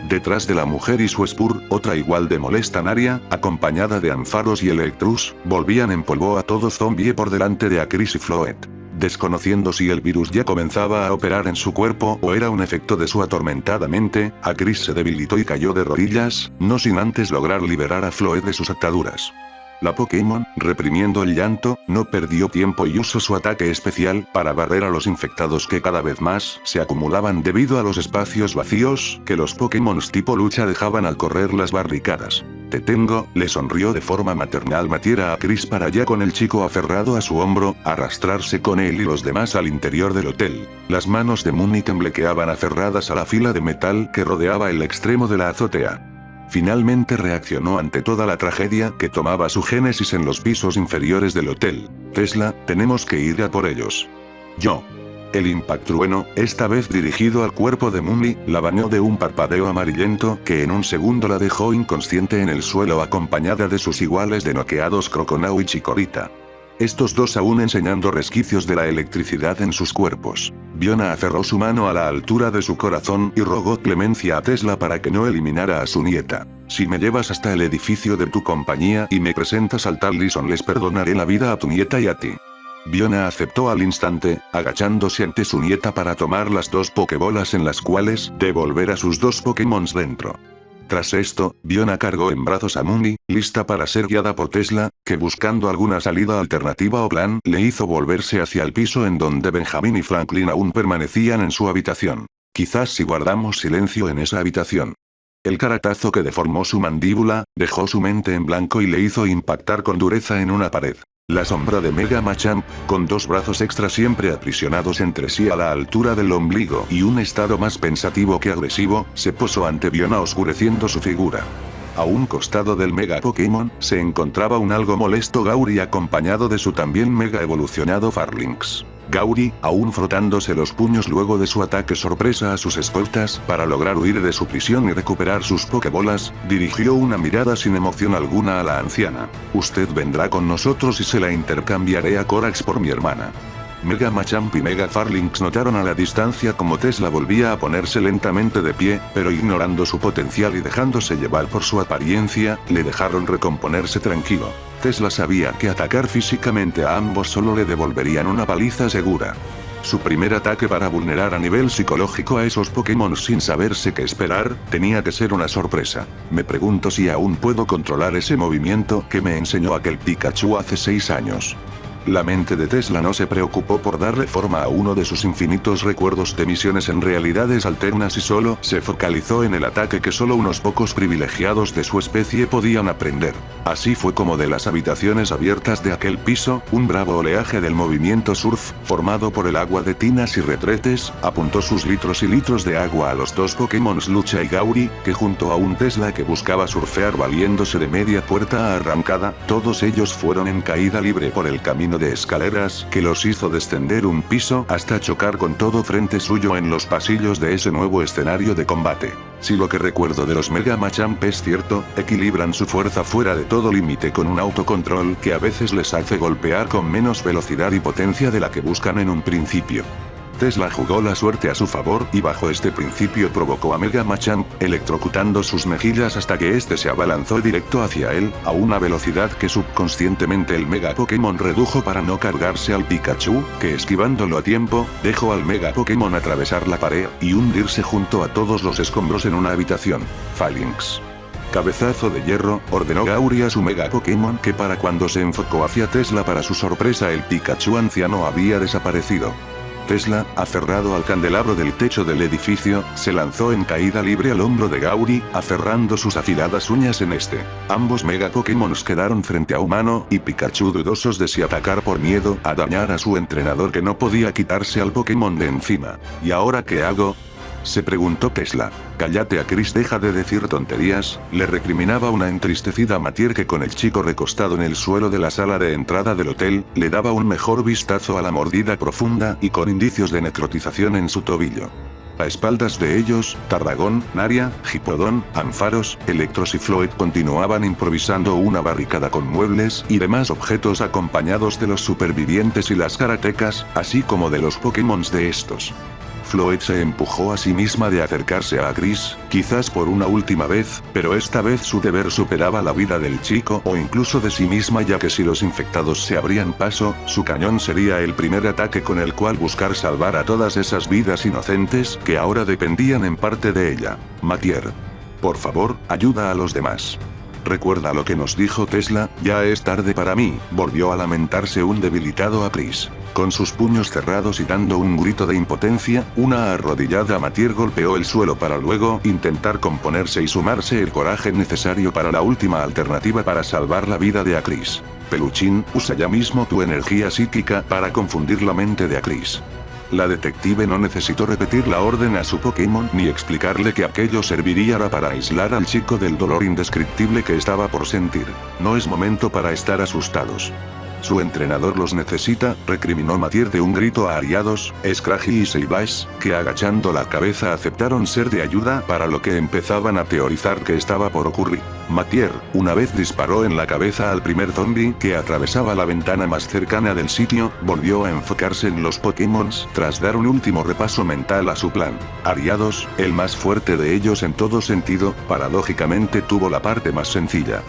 Detrás de la mujer y su Spur, otra igual de molesta Naria, acompañada de Ampharos y Electrus, volvían en polvo a todo zombie por delante de Acris y Floet. Desconociendo si el virus ya comenzaba a operar en su cuerpo o era un efecto de su atormentada mente, Acris se debilitó y cayó de rodillas, no sin antes lograr liberar a Floet de sus ataduras. La Pokémon, reprimiendo el llanto, no perdió tiempo y usó su ataque especial para barrer a los infectados que cada vez más se acumulaban debido a los espacios vacíos que los Pokémon tipo lucha dejaban al correr las barricadas. «Te tengo», le sonrió de forma maternal Matier a Acris para ya con el chico aferrado a su hombro, arrastrarse con él y los demás al interior del hotel. Las manos de Mooney temblequeaban aferradas a la fila de metal que rodeaba el extremo de la azotea. Finalmente reaccionó ante toda la tragedia que tomaba su génesis en los pisos inferiores del hotel. «Tesla, tenemos que ir a por ellos». «Yo». El impactrueno, esta vez dirigido al cuerpo de Mooney, la bañó de un parpadeo amarillento que en un segundo la dejó inconsciente en el suelo acompañada de sus iguales de noqueados Croconau y Chikorita. Estos dos aún enseñando resquicios de la electricidad en sus cuerpos. Fiona aferró su mano a la altura de su corazón y rogó clemencia a Tesla para que no eliminara a su nieta. «Si me llevas hasta el edificio de tu compañía y me presentas al tal Lison, les perdonaré la vida a tu nieta y a ti». Fiona aceptó al instante, agachándose ante su nieta para tomar las dos pokebolas en las cuales devolver a sus dos Pokémons dentro. Tras esto, Fiona cargó en brazos a Mooney, lista para ser guiada por Tesla, que buscando alguna salida alternativa o plan, le hizo volverse hacia el piso en donde Benjamin y Franklin aún permanecían en su habitación. «Quizás si guardamos silencio en esa habitación». El caratazo que deformó su mandíbula, dejó su mente en blanco y le hizo impactar con dureza en una pared. La sombra de Mega Machamp, con dos brazos extra siempre aprisionados entre sí a la altura del ombligo y un estado más pensativo que agresivo, se posó ante Fiona oscureciendo su figura. A un costado del Mega Pokémon, se encontraba un algo molesto Gauri acompañado de su también mega evolucionado Farlinx. Gauri, aún frotándose los puños luego de su ataque sorpresa a sus escoltas para lograr huir de su prisión y recuperar sus Pokébolas, dirigió una mirada sin emoción alguna a la anciana. «Usted vendrá con nosotros y se la intercambiaré a Corax por mi hermana». Mega Machamp y Mega Farlinx notaron a la distancia como Tesla volvía a ponerse lentamente de pie, pero ignorando su potencial y dejándose llevar por su apariencia, le dejaron recomponerse tranquilo. Tesla sabía que atacar físicamente a ambos solo le devolverían una paliza segura. Su primer ataque para vulnerar a nivel psicológico a esos Pokémon sin saberse qué esperar, tenía que ser una sorpresa. Me pregunto si aún puedo controlar ese movimiento que me enseñó aquel Pikachu hace 6 años. La mente de Tesla no se preocupó por darle forma a uno de sus infinitos recuerdos de misiones en realidades alternas y solo se focalizó en el ataque que solo unos pocos privilegiados de su especie podían aprender. Así fue como de las habitaciones abiertas de aquel piso, un bravo oleaje del movimiento surf, formado por el agua de tinas y retretes, apuntó sus litros y litros de agua a los dos Pokémons Lucha y Gauri, que junto a un Tesla que buscaba surfear valiéndose de media puerta arrancada, todos ellos fueron en caída libre por el camino de escaleras que los hizo descender un piso hasta chocar con todo frente suyo en los pasillos de ese nuevo escenario de combate. Si lo que recuerdo de los Mega Machamp es cierto, equilibran su fuerza fuera de todo límite con un autocontrol que a veces les hace golpear con menos velocidad y potencia de la que buscan en un principio. Tesla jugó la suerte a su favor y bajo este principio provocó a Mega Machamp, electrocutando sus mejillas hasta que este se abalanzó directo hacia él, a una velocidad que subconscientemente el Mega Pokémon redujo para no cargarse al Pikachu, que esquivándolo a tiempo, dejó al Mega Pokémon atravesar la pared y hundirse junto a todos los escombros en una habitación. Phalanx. Cabezazo de hierro, ordenó Gauri a su Mega Pokémon que para cuando se enfocó hacia Tesla para su sorpresa el Pikachu anciano había desaparecido. Tesla, aferrado al candelabro del techo del edificio, se lanzó en caída libre al hombro de Gauri, aferrando sus afiladas uñas en este. Ambos Mega Pokémons quedaron frente a Humano y Pikachu dudosos de si atacar por miedo a dañar a su entrenador que no podía quitarse al Pokémon de encima. ¿Y ahora qué hago? se preguntó Tesla. Cállate a Chris, deja de decir tonterías, le recriminaba una entristecida Matier que con el chico recostado en el suelo de la sala de entrada del hotel, le daba un mejor vistazo a la mordida profunda y con indicios de necrotización en su tobillo. A espaldas de ellos, Tarragón, Naria, Hipodón, Anfaros, Electros y Floyd continuaban improvisando una barricada con muebles y demás objetos acompañados de los supervivientes y las karatecas, así como de los Pokémons de estos. Floyd se empujó a sí misma de acercarse a Chris, quizás por una última vez, pero esta vez su deber superaba la vida del chico o incluso de sí misma, ya que si los infectados se abrían paso, su cañón sería el primer ataque con el cual buscar salvar a todas esas vidas inocentes que ahora dependían en parte de ella. Matier. Por favor, ayuda a los demás. Recuerda lo que nos dijo Tesla, ya es tarde para mí, volvió a lamentarse un debilitado Chris. Con sus puños cerrados y dando un grito de impotencia, una arrodillada Matier golpeó el suelo para luego intentar componerse y sumarse el coraje necesario para la última alternativa para salvar la vida de Chris. Peluchín, usa ya mismo tu energía psíquica para confundir la mente de Chris. La detective no necesitó repetir la orden a su Pokémon ni explicarle que aquello serviría para aislar al chico del dolor indescriptible que estaba por sentir. No es momento para estar asustados. Su entrenador los necesita, recriminó Matier de un grito a Ariados, Scraggy y Sableye, que agachando la cabeza aceptaron ser de ayuda para lo que empezaban a teorizar que estaba por ocurrir. Matier, una vez disparó en la cabeza al primer zombie que atravesaba la ventana más cercana del sitio, volvió a enfocarse en los Pokémon tras dar un último repaso mental a su plan. Ariados, el más fuerte de ellos en todo sentido, paradójicamente tuvo la parte más sencilla.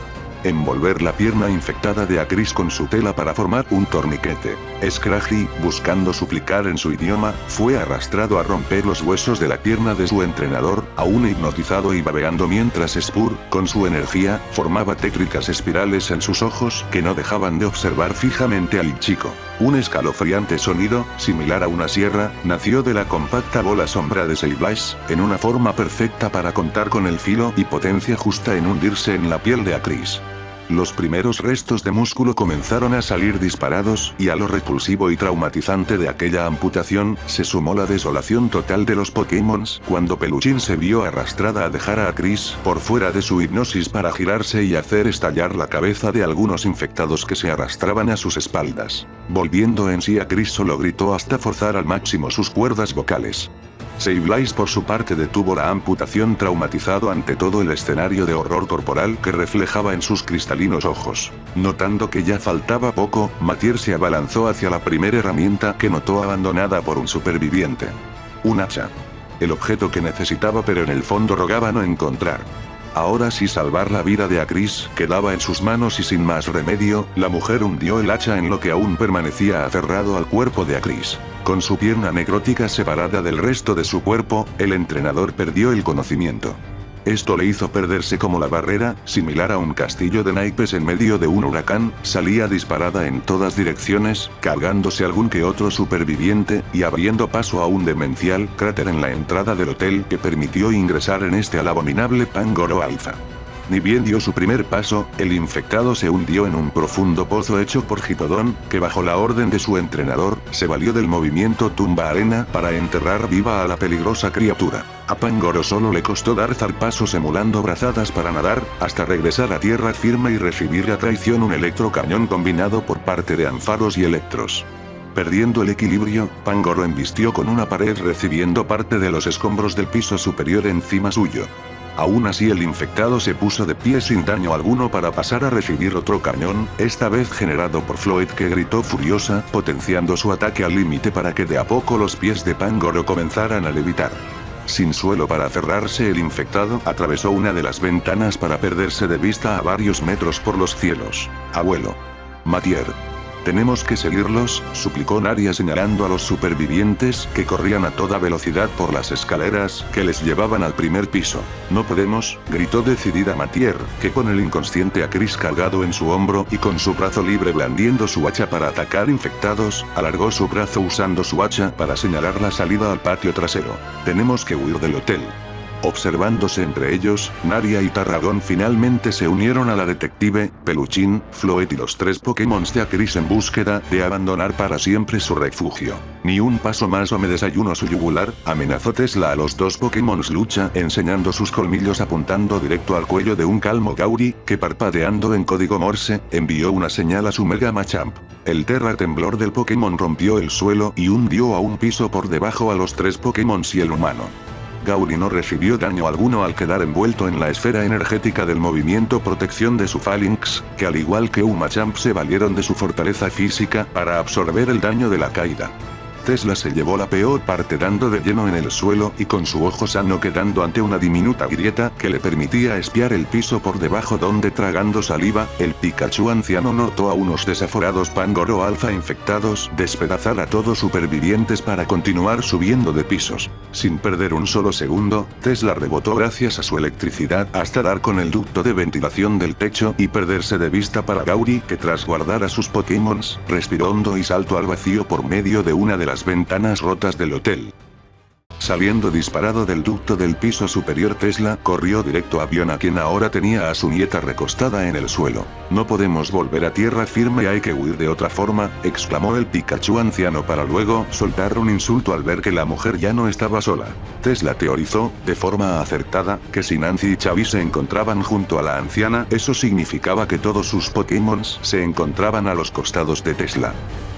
Envolver la pierna infectada de Chris con su tela para formar un torniquete. Scraggy, buscando suplicar en su idioma, fue arrastrado a romper los huesos de la pierna de su entrenador, aún hipnotizado y babeando mientras Spur, con su energía, formaba tétricas espirales en sus ojos que no dejaban de observar fijamente al chico. Un escalofriante sonido, similar a una sierra, nació de la compacta bola sombra de Sableye, en una forma perfecta para contar con el filo y potencia justa en hundirse en la piel de Chris. Los primeros restos de músculo comenzaron a salir disparados, y a lo repulsivo y traumatizante de aquella amputación, se sumó la desolación total de los Pokémon, cuando Peluchín se vio arrastrada a dejar a Chris por fuera de su hipnosis para girarse y hacer estallar la cabeza de algunos infectados que se arrastraban a sus espaldas. Volviendo en sí, a Chris solo gritó hasta forzar al máximo sus cuerdas vocales. Sableye por su parte detuvo la amputación traumatizado ante todo el escenario de horror corporal que reflejaba en sus cristalinos ojos. Notando que ya faltaba poco, Matier se abalanzó hacia la primera herramienta que notó abandonada por un superviviente. Un hacha. El objeto que necesitaba, pero en el fondo rogaba no encontrar. Ahora sí, salvar la vida de Chris quedaba en sus manos y sin más remedio, la mujer hundió el hacha en lo que aún permanecía aferrado al cuerpo de Chris. Con su pierna necrótica separada del resto de su cuerpo, el entrenador perdió el conocimiento. Esto le hizo perderse como la barrera, similar a un castillo de naipes en medio de un huracán, salía disparada en todas direcciones, cargándose algún que otro superviviente, y abriendo paso a un demencial cráter en la entrada del hotel que permitió ingresar en este al abominable Pangoro Alpha. Ni bien dio su primer paso, el infectado se hundió en un profundo pozo hecho por Hipodón, que bajo la orden de su entrenador, se valió del movimiento tumba arena para enterrar viva a la peligrosa criatura. A Pangoro solo le costó dar zarpazos emulando brazadas para nadar, hasta regresar a tierra firme y recibir a traición un electrocañón combinado por parte de Anfaros y Electros. Perdiendo el equilibrio, Pangoro embistió con una pared recibiendo parte de los escombros del piso superior encima suyo. Aún así, el infectado se puso de pie sin daño alguno para pasar a recibir otro cañón, esta vez generado por Floyd, que gritó furiosa, potenciando su ataque al límite para que de a poco los pies de Pangoro comenzaran a levitar. Sin suelo para aferrarse, el infectado atravesó una de las ventanas para perderse de vista a varios metros por los cielos. Abuelo. Matier. Tenemos que seguirlos, suplicó Naria señalando a los supervivientes que corrían a toda velocidad por las escaleras que les llevaban al primer piso. No podemos, gritó decidida Matier, que con el inconsciente a Chris cargado en su hombro y con su brazo libre blandiendo su hacha para atacar infectados, alargó su brazo usando su hacha para señalar la salida al patio trasero. Tenemos que huir del hotel. Observándose entre ellos, Naria y Tarragón finalmente se unieron a la detective, Peluchín, Floet y los 3 Pokémon de Acris en búsqueda de abandonar para siempre su refugio. Ni un paso más o me desayuno su yugular, amenazó Tesla a los 2 Pokémon lucha enseñando sus colmillos apuntando directo al cuello de un calmo Gauri, que parpadeando en código Morse, envió una señal a su Mega Machamp. El terra temblor del Pokémon rompió el suelo y hundió a un piso por debajo a los 3 Pokémon y el humano. Gauri no recibió daño alguno al quedar envuelto en la esfera energética del movimiento protección de su Phalanx, que al igual que Machamp se valieron de su fortaleza física para absorber el daño de la caída. Tesla se llevó la peor parte dando de lleno en el suelo y con su ojo sano quedando ante una diminuta grieta que le permitía espiar el piso por debajo donde tragando saliva, el Pikachu anciano notó a unos desaforados Pangoro alfa infectados despedazar a todos supervivientes para continuar subiendo de pisos. Sin perder un solo segundo, Tesla rebotó gracias a su electricidad hasta dar con el ducto de ventilación del techo y perderse de vista para Gauri que tras guardar a sus Pokémon, respiró hondo y saltó al vacío por medio de una de las ventanas rotas del hotel. Saliendo disparado del ducto del piso superior Tesla corrió directo a Fiona quien ahora tenía a su nieta recostada en el suelo. No podemos volver a tierra firme hay que huir de otra forma, exclamó el Pikachu anciano para luego soltar un insulto al ver que la mujer ya no estaba sola. Tesla teorizó, de forma acertada, que si Nancy y Chavi se encontraban junto a la anciana eso significaba que todos sus Pokémon se encontraban a los costados de Tesla.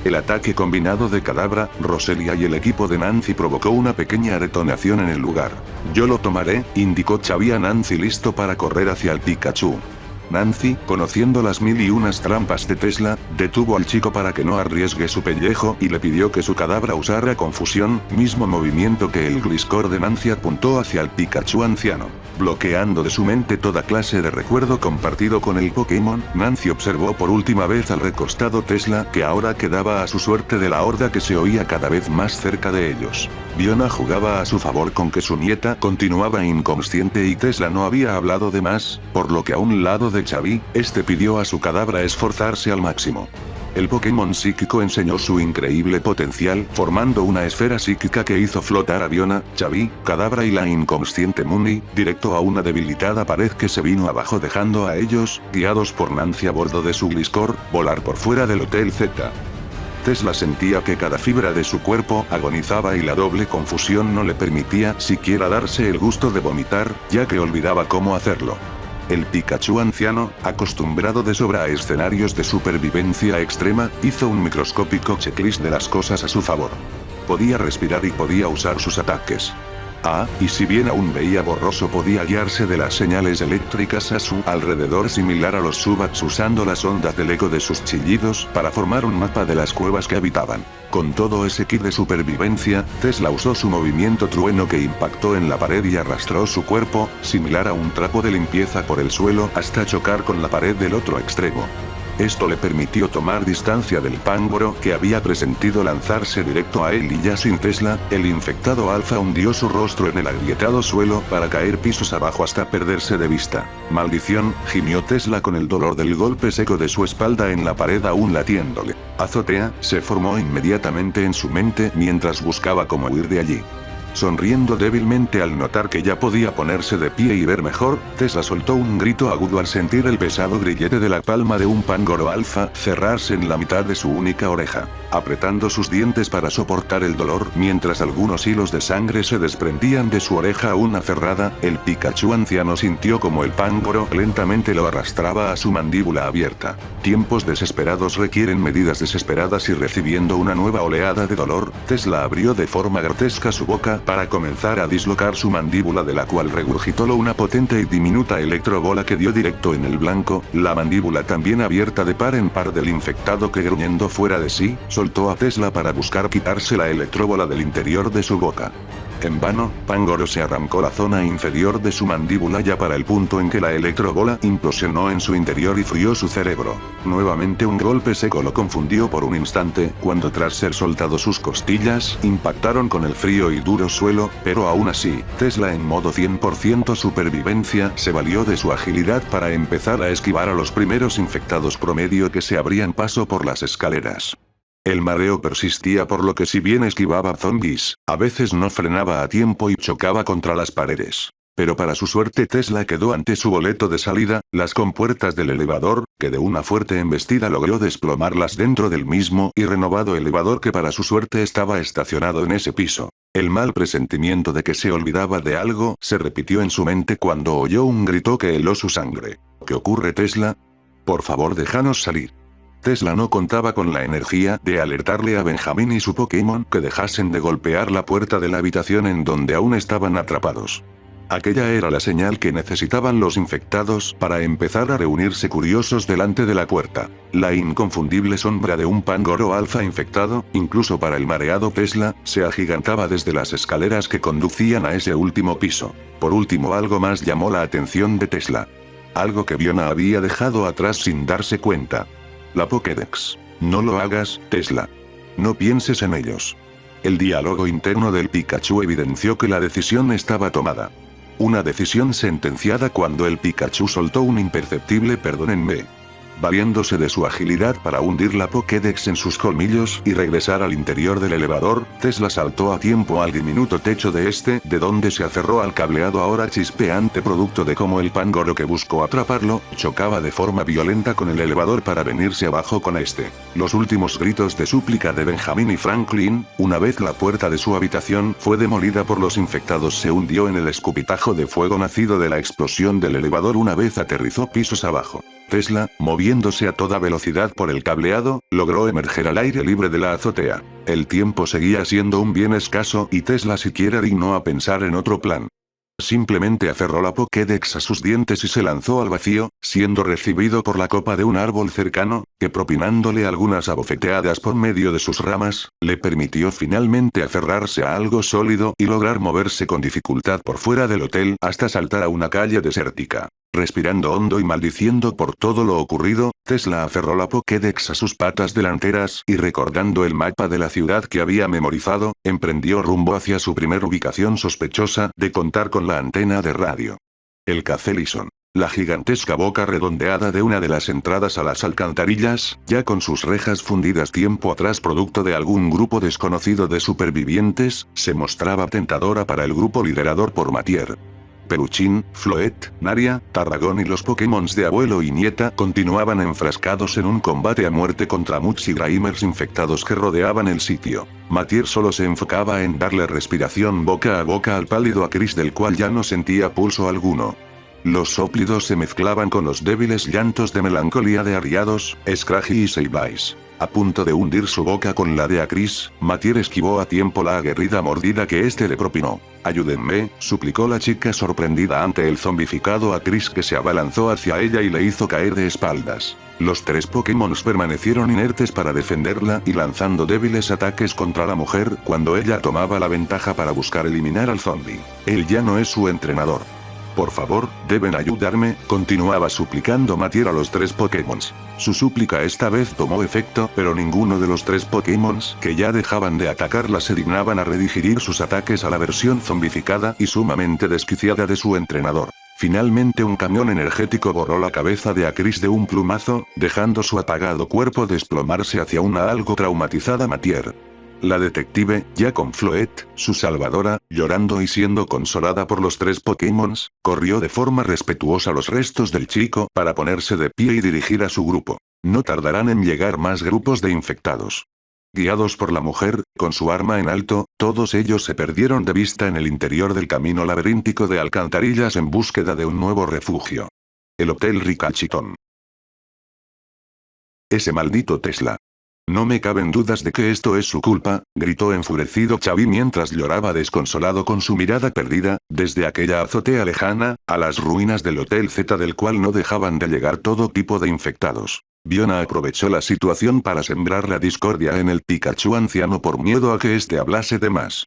El ataque combinado de Kadabra, Roselia y el equipo de Nancy provocó una pequeña detonación en el lugar. Yo lo tomaré, indicó Chavi a Nancy listo para correr hacia el Pikachu. Nancy, conociendo las 1001 trampas de Tesla, detuvo al chico para que no arriesgue su pellejo y le pidió que su Kadabra usara confusión, mismo movimiento que el Gliscor de Nancy apuntó hacia el Pikachu anciano. Bloqueando de su mente toda clase de recuerdo compartido con el Pokémon, Nancy observó por última vez al recostado Tesla que ahora quedaba a su suerte de la horda que se oía cada vez más cerca de ellos. Fiona jugaba a su favor con que su nieta continuaba inconsciente y Tesla no había hablado de más, por lo que a un lado de Chavi, este pidió a su Kadabra esforzarse al máximo. El Pokémon psíquico enseñó su increíble potencial, formando una esfera psíquica que hizo flotar a Fiona, Chavi, Kadabra y la inconsciente Muni, directo a una debilitada pared que se vino abajo dejando a ellos, guiados por Nancy a bordo de su Gliscor, volar por fuera del Hotel Z. Tesla sentía que cada fibra de su cuerpo agonizaba y la doble confusión no le permitía siquiera darse el gusto de vomitar, ya que olvidaba cómo hacerlo. El Pikachu anciano, acostumbrado de sobra a escenarios de supervivencia extrema, hizo un microscópico checklist de las cosas a su favor. Podía respirar y podía usar sus ataques. Y si bien aún veía borroso podía guiarse de las señales eléctricas a su alrededor similar a los Subats usando las ondas del eco de sus chillidos para formar un mapa de las cuevas que habitaban. Con todo ese kit de supervivencia, Tesla usó su movimiento trueno que impactó en la pared y arrastró su cuerpo, similar a un trapo de limpieza por el suelo hasta chocar con la pared del otro extremo. Esto le permitió tomar distancia del Pangoro que había presentido lanzarse directo a él y ya sin Tesla, el infectado alfa hundió su rostro en el agrietado suelo para caer pisos abajo hasta perderse de vista. Maldición, gimió Tesla con el dolor del golpe seco de su espalda en la pared aún latiéndole. Azotea, se formó inmediatamente en su mente mientras buscaba cómo huir de allí. Sonriendo débilmente al notar que ya podía ponerse de pie y ver mejor, Tesla soltó un grito agudo al sentir el pesado grillete de la palma de un Pangoro alfa cerrarse en la mitad de su única oreja. Apretando sus dientes para soportar el dolor mientras algunos hilos de sangre se desprendían de su oreja aún aferrada, el Pikachu anciano sintió como el Pangoro lentamente lo arrastraba a su mandíbula abierta. Tiempos desesperados requieren medidas desesperadas y recibiendo una nueva oleada de dolor, Tesla abrió de forma grotesca su boca para comenzar a dislocar su mandíbula de la cual regurgitó una potente y diminuta electrobola que dio directo en el blanco, la mandíbula también abierta de par en par del infectado que gruñendo fuera de sí, soltó a Tesla para buscar quitarse la electrobola del interior de su boca. En vano, Pangoro se arrancó la zona inferior de su mandíbula ya para el punto en que la electrobola implosionó en su interior y frió su cerebro. Nuevamente un golpe seco lo confundió por un instante, cuando tras ser soltado sus costillas, impactaron con el frío y duro suelo, pero aún así, Tesla en modo 100% supervivencia se valió de su agilidad para empezar a esquivar a los primeros infectados promedio que se abrían paso por las escaleras. El mareo persistía por lo que si bien esquivaba zombies, a veces no frenaba a tiempo y chocaba contra las paredes. Pero para su suerte Tesla quedó ante su boleto de salida, las compuertas del elevador, que de una fuerte embestida logró desplomarlas dentro del mismo y renovado elevador que para su suerte estaba estacionado en ese piso. El mal presentimiento de que se olvidaba de algo se repitió en su mente cuando oyó un grito que heló su sangre. ¿Qué ocurre, Tesla? Por favor, déjanos salir. Tesla no contaba con la energía de alertarle a Benjamín y su Pokémon que dejasen de golpear la puerta de la habitación en donde aún estaban atrapados. Aquella era la señal que necesitaban los infectados para empezar a reunirse curiosos delante de la puerta. La inconfundible sombra de un Pangoro alfa infectado, incluso para el mareado Tesla, se agigantaba desde las escaleras que conducían a ese último piso. Por último, algo más llamó la atención de Tesla. Algo que Fiona había dejado atrás sin darse cuenta. La Pokédex. No lo hagas, Tesla. No pienses en ellos. El diálogo interno del Pikachu evidenció que la decisión estaba tomada. Una decisión sentenciada cuando el Pikachu soltó un imperceptible perdónenme. Valiéndose de su agilidad para hundir la Pokédex en sus colmillos y regresar al interior del elevador, Tesla saltó a tiempo al diminuto techo de este, de donde se aferró al cableado ahora chispeante producto de cómo el Pangoro que buscó atraparlo, chocaba de forma violenta con el elevador para venirse abajo con este. Los últimos gritos de súplica de Benjamín y Franklin, una vez la puerta de su habitación fue demolida por los infectados, se hundió en el escupitajo de fuego nacido de la explosión del elevador una vez aterrizó pisos abajo. Tesla, moviéndose a toda velocidad por el cableado, logró emerger al aire libre de la azotea. El tiempo seguía siendo un bien escaso y Tesla siquiera dignó a pensar en otro plan. Simplemente aferró la Pokédex a sus dientes y se lanzó al vacío, siendo recibido por la copa de un árbol cercano, que propinándole algunas abofeteadas por medio de sus ramas, le permitió finalmente aferrarse a algo sólido y lograr moverse con dificultad por fuera del hotel hasta saltar a una calle desértica. Respirando hondo y maldiciendo por todo lo ocurrido, Tesla aferró la Pokédex a sus patas delanteras y recordando el mapa de la ciudad que había memorizado, emprendió rumbo hacia su primer ubicación sospechosa de contar con la antena de radio. El Café Lison. La gigantesca boca redondeada de una de las entradas a las alcantarillas, ya con sus rejas fundidas tiempo atrás producto de algún grupo desconocido de supervivientes, se mostraba tentadora para el grupo liderador por Matier. Peluchín, Floet, Naria, Tarragón y los Pokémons de abuelo y nieta continuaban enfrascados en un combate a muerte contra Muxi Grimers infectados que rodeaban el sitio. Matier solo se enfocaba en darle respiración boca a boca al pálido Acris del cual ya no sentía pulso alguno. Los sóplidos se mezclaban con los débiles llantos de melancolía de Ariados, Scraggy y Sableye. A punto de hundir su boca con la de Acris, Matier esquivó a tiempo la aguerrida mordida que este le propinó. «Ayúdenme», suplicó la chica sorprendida ante el zombificado Acris que se abalanzó hacia ella y le hizo caer de espaldas. Los tres Pokémon permanecieron inertes para defenderla y lanzando débiles ataques contra la mujer cuando ella tomaba la ventaja para buscar eliminar al zombie. Él ya no es su entrenador. «Por favor, deben ayudarme», continuaba suplicando Matier a los tres Pokémon. Su súplica esta vez tomó efecto, pero ninguno de los tres Pokémon que ya dejaban de atacarla se dignaban a redirigir sus ataques a la versión zombificada y sumamente desquiciada de su entrenador. Finalmente un camión energético borró la cabeza de Acris de un plumazo, dejando su apagado cuerpo desplomarse hacia una algo traumatizada Matier. La detective, ya con Floet, su salvadora, llorando y siendo consolada por los tres Pokémon, corrió de forma respetuosa los restos del chico para ponerse de pie y dirigir a su grupo. No tardarán en llegar más grupos de infectados. Guiados por la mujer, con su arma en alto, todos ellos se perdieron de vista en el interior del camino laberíntico de alcantarillas en búsqueda de un nuevo refugio. El Hotel Ricalchitón. Ese maldito Tesla. No me caben dudas de que esto es su culpa, gritó enfurecido Xavi mientras lloraba desconsolado con su mirada perdida, desde aquella azotea lejana, a las ruinas del Hotel Z del cual no dejaban de llegar todo tipo de infectados. Fiona aprovechó la situación para sembrar la discordia en el Pikachu anciano por miedo a que éste hablase de más.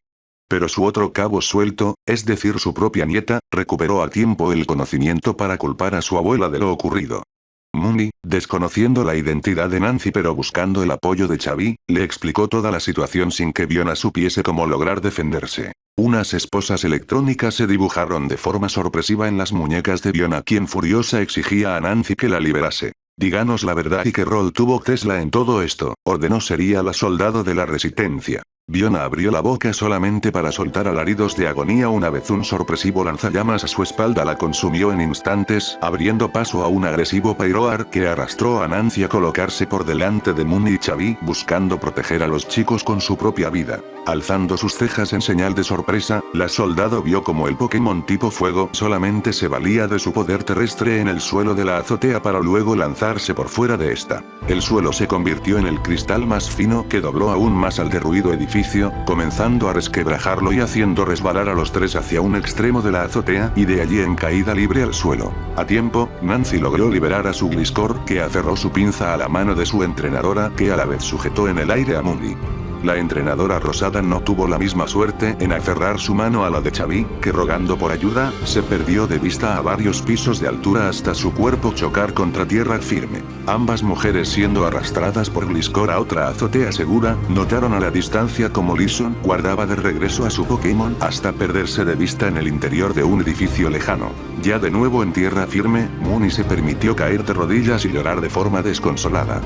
Pero su otro cabo suelto, es decir su propia nieta, recuperó a tiempo el conocimiento para culpar a su abuela de lo ocurrido. Mooney, desconociendo la identidad de Nancy pero buscando el apoyo de Xavi, le explicó toda la situación sin que Fiona supiese cómo lograr defenderse. Unas esposas electrónicas se dibujaron de forma sorpresiva en las muñecas de Fiona quien furiosa exigía a Nancy que la liberase. «Díganos la verdad y qué rol tuvo Tesla en todo esto», ordenó. «Sería la soldado de la resistencia». Fiona abrió la boca solamente para soltar alaridos de agonía una vez un sorpresivo lanzallamas a su espalda la consumió en instantes, abriendo paso a un agresivo Pyroar que arrastró a Nancy a colocarse por delante de Moon y Xavi, buscando proteger a los chicos con su propia vida. Alzando sus cejas en señal de sorpresa, la soldado vio como el Pokémon tipo fuego solamente se valía de su poder terrestre en el suelo de la azotea para luego lanzarse por fuera de esta. El suelo se convirtió en el cristal más fino que dobló aún más al derruido edificio, comenzando a resquebrajarlo y haciendo resbalar a los tres hacia un extremo de la azotea y de allí en caída libre al suelo. A tiempo, Nancy logró liberar a su Gliscor que aferró su pinza a la mano de su entrenadora que a la vez sujetó en el aire a Moody. La entrenadora rosada no tuvo la misma suerte en aferrar su mano a la de Xavi, que rogando por ayuda, se perdió de vista a varios pisos de altura hasta su cuerpo chocar contra tierra firme. Ambas mujeres siendo arrastradas por Gliscor a otra azotea segura, notaron a la distancia como Lison guardaba de regreso a su Pokémon hasta perderse de vista en el interior de un edificio lejano. Ya de nuevo en tierra firme, Mooney se permitió caer de rodillas y llorar de forma desconsolada.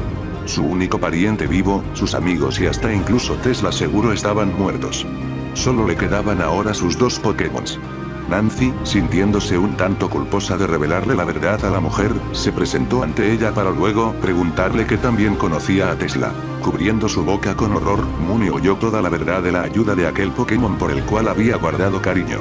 Su único pariente vivo, sus amigos y hasta incluso Tesla seguro estaban muertos. Solo le quedaban ahora sus dos Pokémon. Nancy, sintiéndose un tanto culposa de revelarle la verdad a la mujer, se presentó ante ella para luego preguntarle que también conocía a Tesla. Cubriendo su boca con horror, Mooney oyó toda la verdad de la ayuda de aquel Pokémon por el cual había guardado cariño.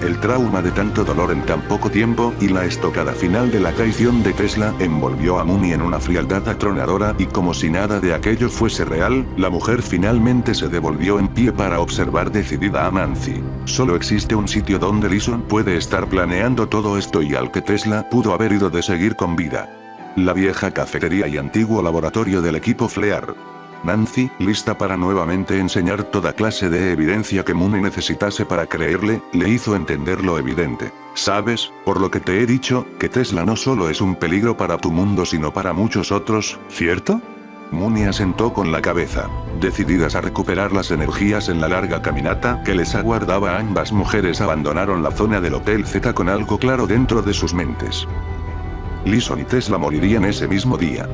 El trauma de tanto dolor en tan poco tiempo y la estocada final de la traición de Tesla envolvió a Mooney en una frialdad atronadora y como si nada de aquello fuese real, la mujer finalmente se devolvió en pie para observar decidida a Nancy. Solo existe un sitio donde Lison puede estar planeando todo esto y al que Tesla pudo haber ido de seguir con vida. La vieja cafetería y antiguo laboratorio del equipo Flear. Nancy, lista para nuevamente enseñar toda clase de evidencia que Mooney necesitase para creerle, le hizo entender lo evidente. ¿Sabes, por lo que te he dicho, que Tesla no solo es un peligro para tu mundo sino para muchos otros, ¿cierto? Mooney asentó con la cabeza. Decididas a recuperar las energías en la larga caminata que les aguardaba, ambas mujeres abandonaron la zona del Hotel Z con algo claro dentro de sus mentes. Lison y Tesla morirían ese mismo día.